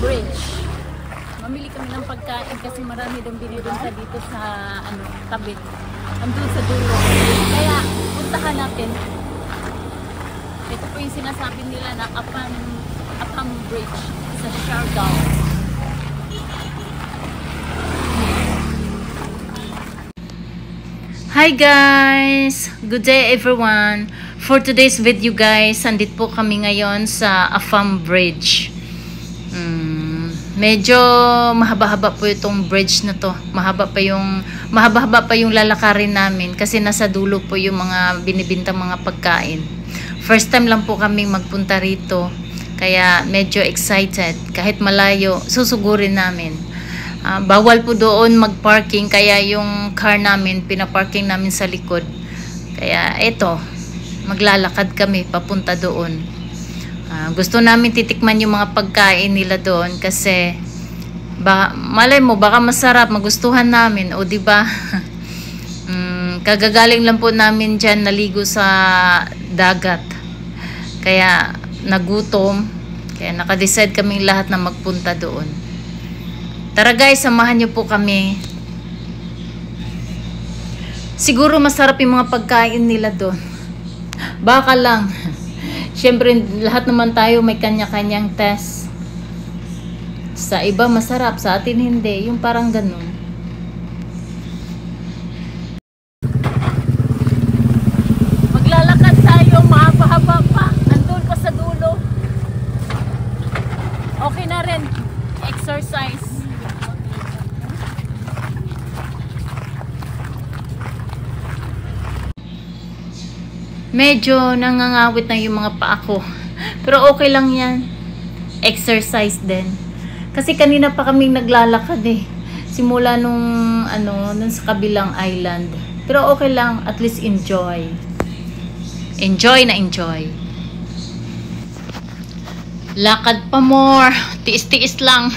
bridge. Mamili kami ng pagkain kasi marami doon binibenta dito sa tabi. Andun sa dulo. Kaya puntahan natin. Ito po yung sinasabi nila na Apam Bridge sa Siargao. Hi guys! Good day everyone! For today's video guys, andit po kami ngayon sa Apam Bridge. Medyo mahaba-haba po itong bridge na to. Mahaba-haba pa yung lalakarin namin kasi nasa dulo po yung mga binibintang mga pagkain. First time lang po kaming magpunta rito. Kaya medyo excited. Kahit malayo, susugurin namin. Bawal po doon mag-parking. Kaya yung car namin, pinaparking namin sa likod. Kaya eto, maglalakad kami papunta doon. Gusto namin titikman yung mga pagkain nila doon kasi malay mo baka masarap, magustuhan namin o di ba? Kagagaling lang po namin diyan naligo sa dagat. Kaya nagutom, kaya naka-decide kaming lahat na magpunta doon. Tara guys, samahan niyo po kami. Siguro masarap yung mga pagkain nila doon. Baka lang. Siyempre, lahat naman tayo may kanya-kanyang test. Sa iba masarap, sa atin hindi. Yung parang ganun. Maglalakad tayo, mahaba-haba pa. Andun pa sa dulo. Okay na rin. Exercise. Medyo nangangawit na yung mga paa ko. Pero okay lang yan. Exercise din. Kasi kanina pa kaming naglalakad eh. Simula nung sa kabilang island. Pero okay lang. At least enjoy. Enjoy na enjoy. Lakad pa more. Tiis-tiis lang.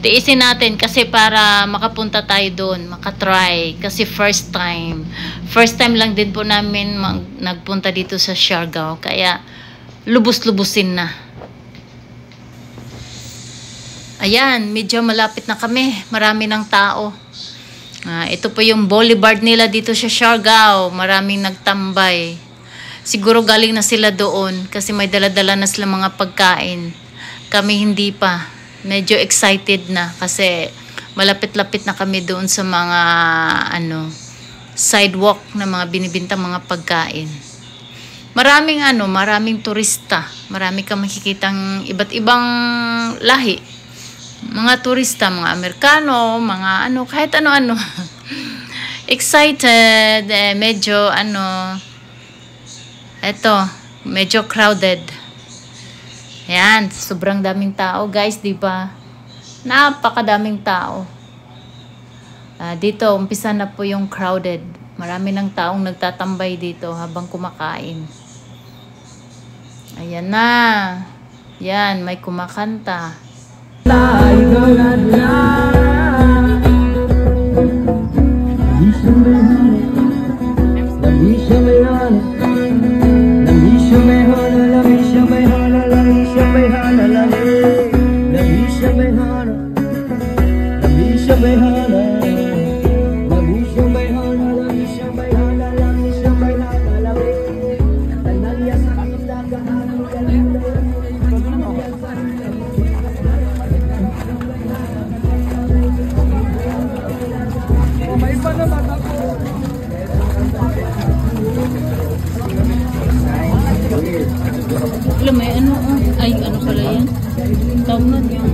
Tiisin natin kasi para makapunta tayo doon. Makatry. Kasi first time. First time lang din po namin nagpunta dito sa Siargao. Kaya lubos-lubusin na. Ayan, medyo malapit na kami. Marami ng tao. Ito po yung boulevard nila dito sa Siargao. Maraming nagtambay. Siguro galing na sila doon kasi may dala-dala na sila mga pagkain. Kami hindi pa. Medyo excited na kasi malapit-lapit na kami doon sa mga sidewalk na mga binibintang mga pagkain. Maraming turista. Marami kang makikitang iba't ibang lahi. Mga turista, mga Amerikano, mga kahit ano-ano. Excited, medyo medyo crowded. Ayan, sobrang daming tao guys, di ba? Napakadaming tao. Dito, umpisa na po yung crowded. Marami ng taong nagtatambay dito habang kumakain. Ayan na. Yan, may kumakanta. May pala yan? Tawag yung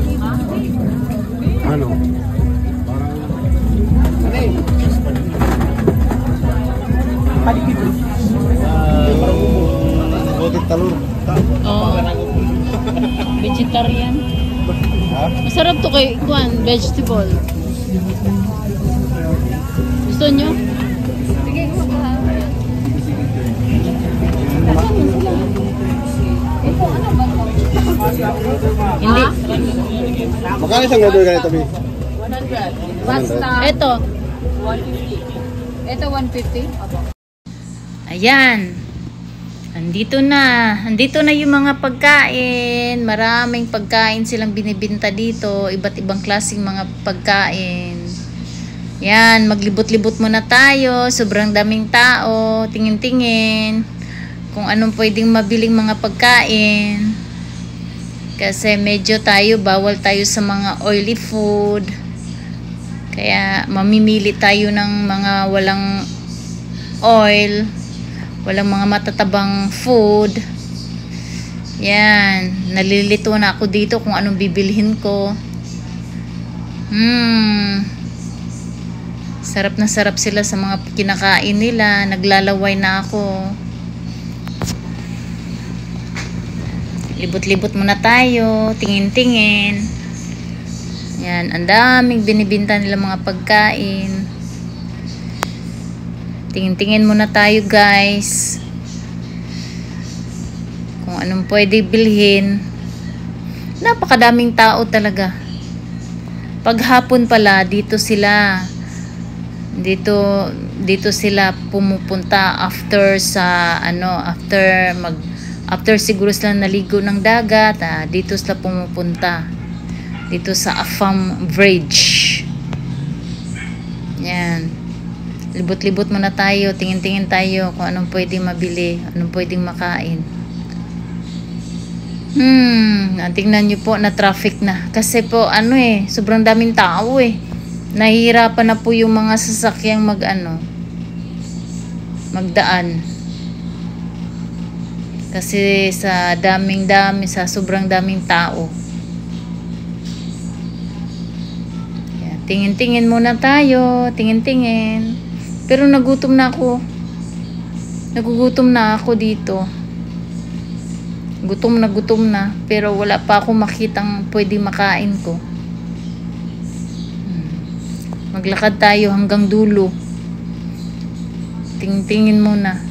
vegetarian. Masarap to kay vegetable. Gusto nyo? Sige, hindi. Magkano isang order ganito, B? 100. Basta. Ito. 150. Ito 150. Opo. Ayan. Andito na yung mga pagkain. Maraming pagkain silang binibenta dito. Iba't ibang klaseng mga pagkain. Yan, maglibot-libot muna tayo. Sobrang daming tao. Tingin-tingin kung anong pwedeng mabiling mga pagkain. Kasi medyo bawal tayo sa mga oily food. Kaya mamimili tayo ng mga walang oil. Walang mga matatabang food. Yan. Nalilito na ako dito kung anong bibilhin ko. Sarap na sarap sila sa mga kinakain nila. Naglalaway na ako. Libot-libot muna tayo. Tingin-tingin. Yan. Ang daming binibinta nila mga pagkain. Tingin-tingin muna tayo guys kung anong pwede bilhin. Napakadaming tao talaga. Paghapon pala dito sila pumupunta after siguro sila naligo ng dagat. Dito sila pumupunta dito sa Afam Bridge. Yan. Libot-libot muna tayo, tingin-tingin tayo kung anong pwedeng mabili, anong pwedeng makain. Tingnan nyo po na traffic na. Kasi po sobrang daming tao Nahihirapan na po yung mga sasakyang magdaan. Kasi sa sa sobrang daming tao. Yan, tingin-tingin muna tayo, tingin-tingin. Pero nagutom na ako. Nagugutom na ako dito. Gutom na. Pero wala pa akong makitang pwede makain ko. Maglakad tayo hanggang dulo. Tingin-tingin muna.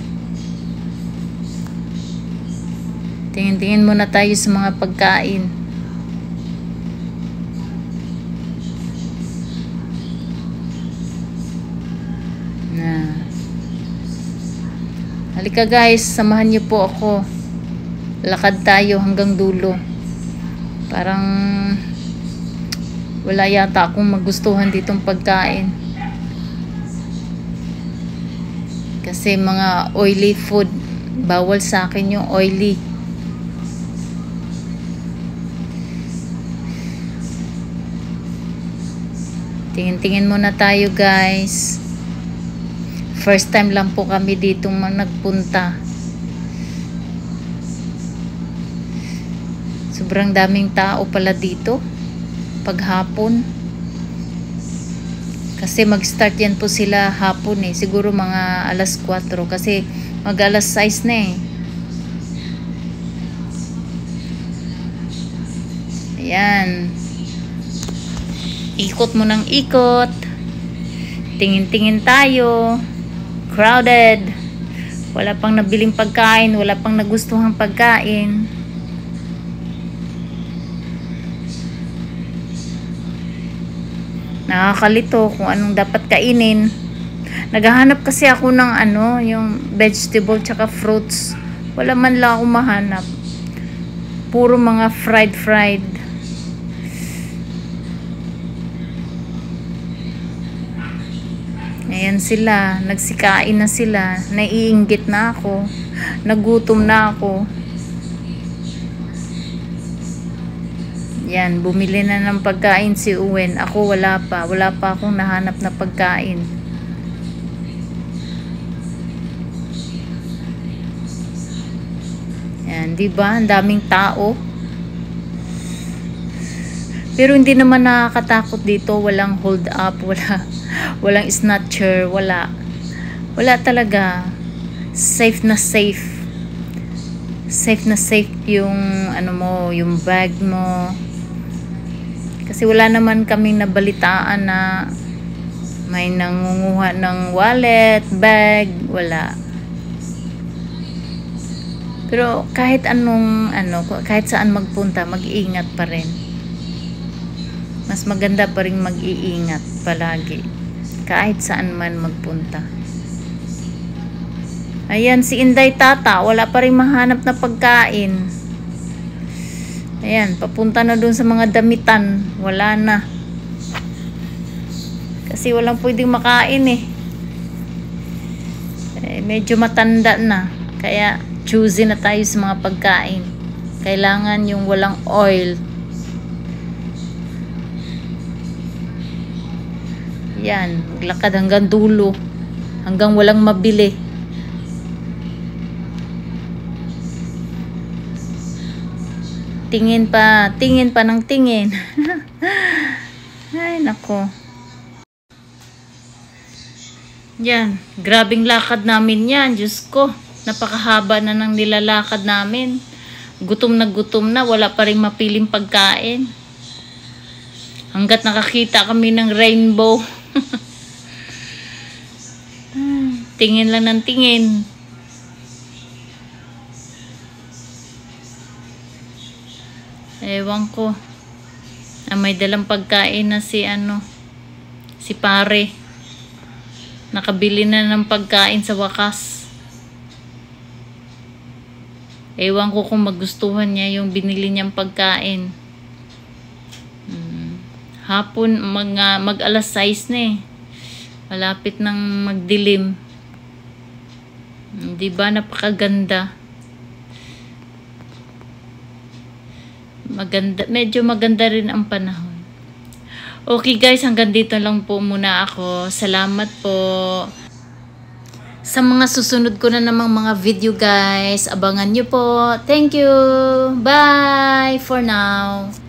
Tingin-tingin muna tayo sa mga pagkain. Halika guys, samahan niyo po ako. Lakad tayo hanggang dulo. Parang wala yata akong magustuhan ditong pagkain. Kasi mga oily food, bawal sa akin yung oily. Tingin-tingin muna tayo guys. First time lang po kami dito nagpunta. Sobrang daming tao pala dito paghapon. Kasi mag-start yan po sila hapon siguro mga alas 4 kasi mag alas 6 na Ayan. Ikot mo ng ikot. Tingin-tingin tayo. Crowded. Wala pang nabiling pagkain, wala pang nagustuhang pagkain. Nakakalito kung anong dapat kainin. Naghahanap kasi ako ng yung vegetable tsaka fruits. Wala man lang ako mahanap. Puro mga fried. Ayan sila, nagsikain na sila, naiinggit na ako, nagutom na ako. Yan, bumili na ng pagkain si Uwen. Ako wala pa akong nahanap na pagkain. Yan, diba? Ang daming tao. Pero hindi naman nakakatakot dito, walang hold up, walang snatcher, wala talaga. Safe na safe yung yung bag mo. Kasi wala naman kaming nabalitaan na may nangunguha ng wallet, bag, wala. Pero kahit kahit saan magpunta, mag-iingat pa rin. Mas maganda pa rin mag-iingat palagi kahit saan man magpunta. Ayan, si Inday Tata, wala pa rin mahanap na pagkain. Ayan, papunta na dun sa mga damitan. Wala na. Kasi walang pwedeng makain eh. Medyo matanda na. Kaya choosy na tayo sa mga pagkain. Kailangan yung walang oil. Yan, maglakad hanggang dulo. Hanggang walang mabili. Tingin pa ng tingin. Ay, nako. Yan, grabing lakad namin yan. Diyos ko, napakahaba na ng nilalakad namin. Gutom na, wala pa rin mapiling pagkain. Hanggat nakakita kami ng rainbow. Tingin lang ng tingin. Ewan ko. May dalang pagkain na si pare. Nakabili na ng pagkain sa wakas. Ewan ko kung magustuhan niya yung binili niyang pagkain. Hapon, mag alas 6 na eh. Malapit nang magdilim. Diba napakaganda? Medyo maganda rin ang panahon. Okay guys, hanggang dito lang po muna ako. Salamat po. Sa mga susunod ko na namang mga video guys, abangan nyo po. Thank you. Bye for now.